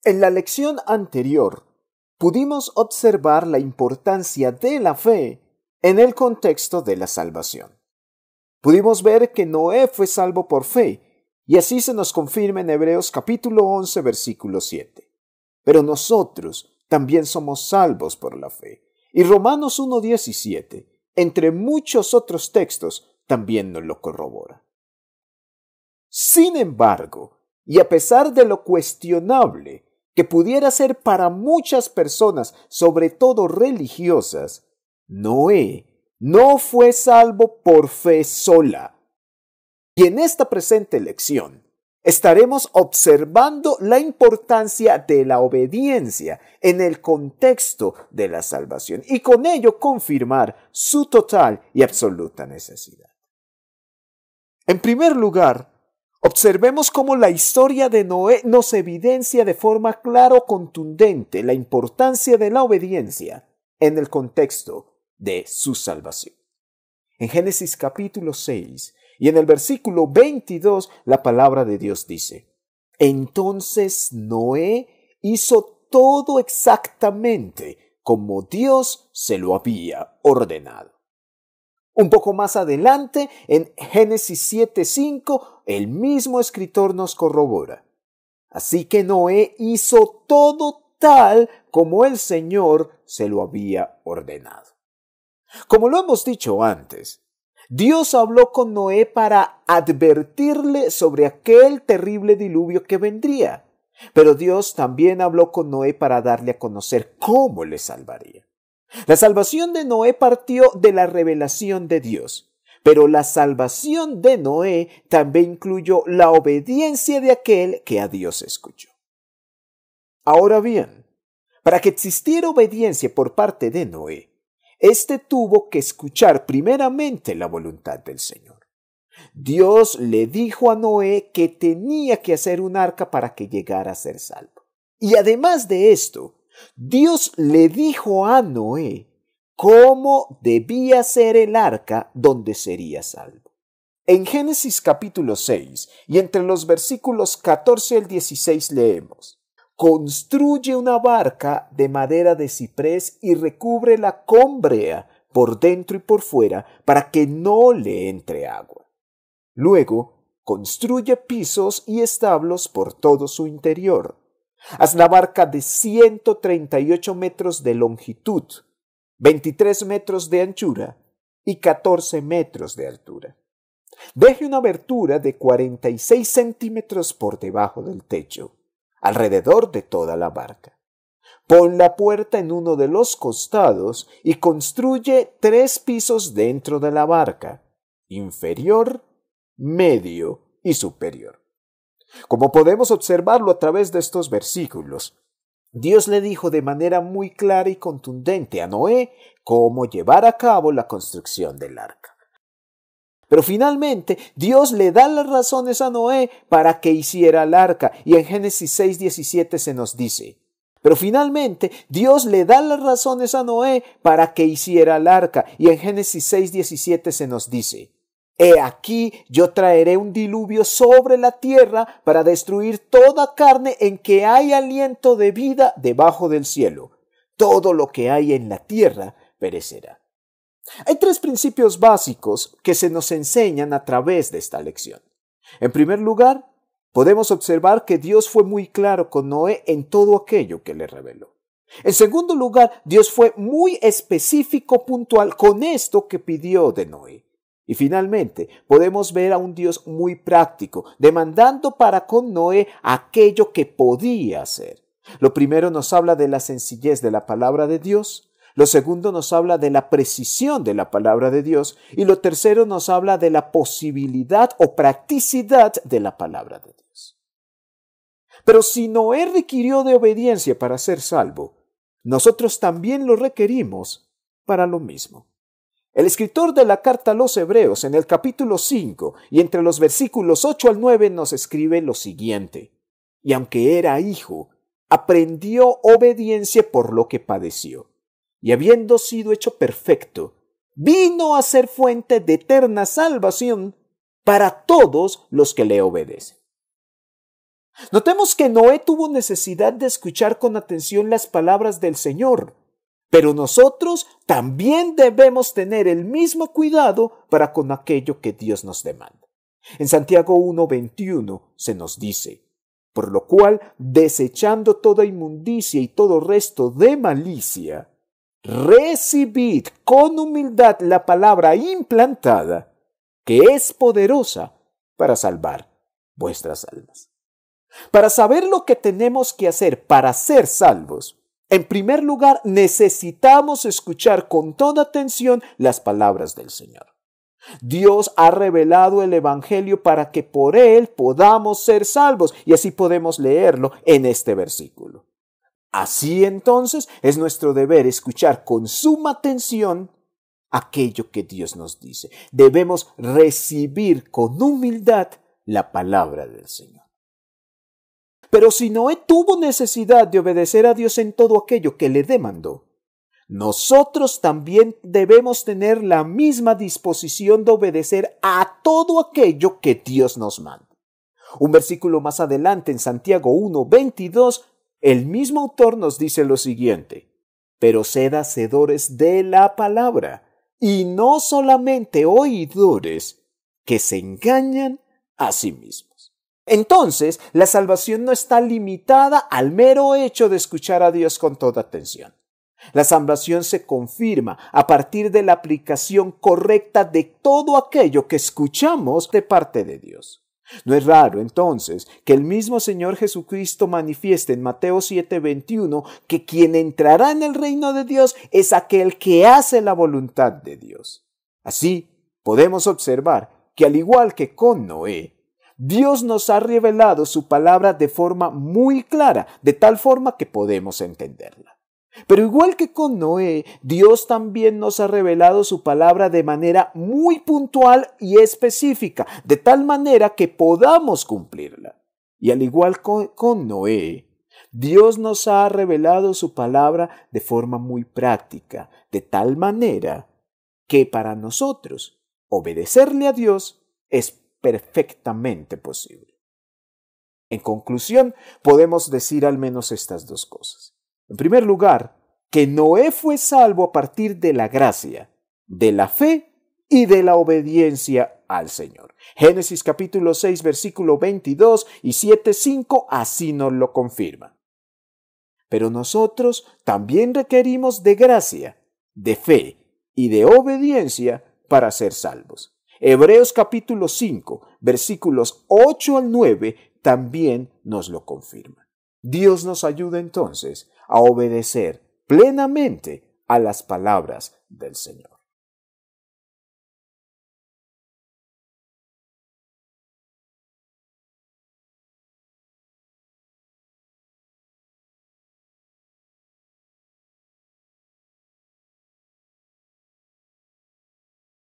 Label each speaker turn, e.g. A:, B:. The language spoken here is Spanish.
A: En la lección anterior, pudimos observar la importancia de la fe en el contexto de la salvación. Pudimos ver que Noé fue salvo por fe, y así se nos confirma en Hebreos capítulo 11, versículo 7. Pero nosotros también somos salvos por la fe. Y Romanos 1:17, entre muchos otros textos, también nos lo corrobora. Sin embargo, y a pesar de lo cuestionable que pudiera ser para muchas personas, sobre todo religiosas, Noé no fue salvo por fe sola. Y en esta presente lección estaremos observando la importancia de la obediencia en el contexto de la salvación y con ello confirmar su total y absoluta necesidad. En primer lugar, observemos cómo la historia de Noé nos evidencia de forma clara y contundente la importancia de la obediencia en el contexto de su salvación. En Génesis capítulo 6 y en el versículo 22 la palabra de Dios dice: Entonces Noé hizo todo exactamente como Dios se lo había ordenado. Un poco más adelante, en Génesis 7:5, el mismo escritor nos corrobora: Así que Noé hizo todo tal como el Señor se lo había ordenado. Como lo hemos dicho antes, Dios habló con Noé para advertirle sobre aquel terrible diluvio que vendría, pero Dios también habló con Noé para darle a conocer cómo le salvaría. La salvación de Noé partió de la revelación de Dios, pero la salvación de Noé también incluyó la obediencia de aquel que a Dios escuchó. Ahora bien, para que existiera obediencia por parte de Noé, éste tuvo que escuchar primeramente la voluntad del Señor. Dios le dijo a Noé que tenía que hacer un arca para que llegara a ser salvo. Y además de esto, Dios le dijo a Noé cómo debía ser el arca donde sería salvo. En Génesis capítulo 6 y entre los versículos 14 al 16 leemos: Construye una barca de madera de ciprés y recúbrela con brea por dentro y por fuera para que no le entre agua. Luego, construye pisos y establos por todo su interior. Haz la barca de 138 metros de longitud, 23 metros de anchura y 14 metros de altura. Deje una abertura de 46 centímetros por debajo del techo, alrededor de toda la barca. Pon la puerta en uno de los costados y construye 3 pisos dentro de la barca, inferior, medio y superior. Como podemos observarlo a través de estos versículos, Dios le dijo de manera muy clara y contundente a Noé cómo llevar a cabo la construcción del arca. Pero finalmente Dios le da las razones a Noé para que hiciera el arca, y en Génesis 6:17 se nos dice: Pero finalmente Dios le da las razones a Noé para que hiciera el arca, y en Génesis 6:17 se nos dice: He aquí yo traeré un diluvio sobre la tierra para destruir toda carne en que hay aliento de vida debajo del cielo. Todo lo que hay en la tierra perecerá. Hay 3 principios básicos que se nos enseñan a través de esta lección. En primer lugar, podemos observar que Dios fue muy claro con Noé en todo aquello que le reveló. En segundo lugar, Dios fue muy específico, puntual con esto que pidió de Noé. Y finalmente, podemos ver a un Dios muy práctico, demandando para con Noé aquello que podía hacer. Lo primero nos habla de la sencillez de la palabra de Dios. Lo segundo nos habla de la precisión de la palabra de Dios. Y lo tercero nos habla de la posibilidad o practicidad de la palabra de Dios. Pero si Noé requirió de obediencia para ser salvo, nosotros también lo requerimos para lo mismo. El escritor de la carta a los Hebreos en el capítulo 5 y entre los versículos 8 al 9 nos escribe lo siguiente: Y aunque era hijo, aprendió obediencia por lo que padeció. Y habiendo sido hecho perfecto, vino a ser fuente de eterna salvación para todos los que le obedecen. Notemos que Noé tuvo necesidad de escuchar con atención las palabras del Señor, pero nosotros también debemos tener el mismo cuidado para con aquello que Dios nos demanda. En Santiago 1:21 se nos dice: por lo cual, desechando toda inmundicia y todo resto de malicia, recibid con humildad la palabra implantada, que es poderosa para salvar vuestras almas. Para saber lo que tenemos que hacer para ser salvos, en primer lugar necesitamos escuchar con toda atención las palabras del Señor. Dios ha revelado el Evangelio para que por él podamos ser salvos, y así podemos leerlo en este versículo. Así entonces es nuestro deber escuchar con suma atención aquello que Dios nos dice. Debemos recibir con humildad la palabra del Señor. Pero si Noé tuvo necesidad de obedecer a Dios en todo aquello que le demandó, nosotros también debemos tener la misma disposición de obedecer a todo aquello que Dios nos manda. Un versículo más adelante, en Santiago 1:22, el mismo autor nos dice lo siguiente: pero sed hacedores de la palabra, y no solamente oidores, que se engañan a sí mismos. Entonces, la salvación no está limitada al mero hecho de escuchar a Dios con toda atención. La salvación se confirma a partir de la aplicación correcta de todo aquello que escuchamos de parte de Dios. No es raro, entonces, que el mismo Señor Jesucristo manifieste en Mateo 7:21 que quien entrará en el reino de Dios es aquel que hace la voluntad de Dios. Así, podemos observar que al igual que con Noé, Dios nos ha revelado su palabra de forma muy clara, de tal forma que podemos entenderla. Pero igual que con Noé, Dios también nos ha revelado su palabra de manera muy puntual y específica, de tal manera que podamos cumplirla. Y al igual con Noé, Dios nos ha revelado su palabra de forma muy práctica, de tal manera que para nosotros obedecerle a Dios es perfectamente posible. En conclusión, podemos decir al menos estas dos cosas. En primer lugar, que Noé fue salvo a partir de la gracia, de la fe y de la obediencia al Señor. Génesis capítulo 6, versículo 22 y 7:5 así nos lo confirma. Pero nosotros también requerimos de gracia, de fe y de obediencia para ser salvos. Hebreos capítulo 5, versículos 8 al 9 también nos lo confirma. Dios nos ayuda entonces a obedecer plenamente a las palabras del Señor.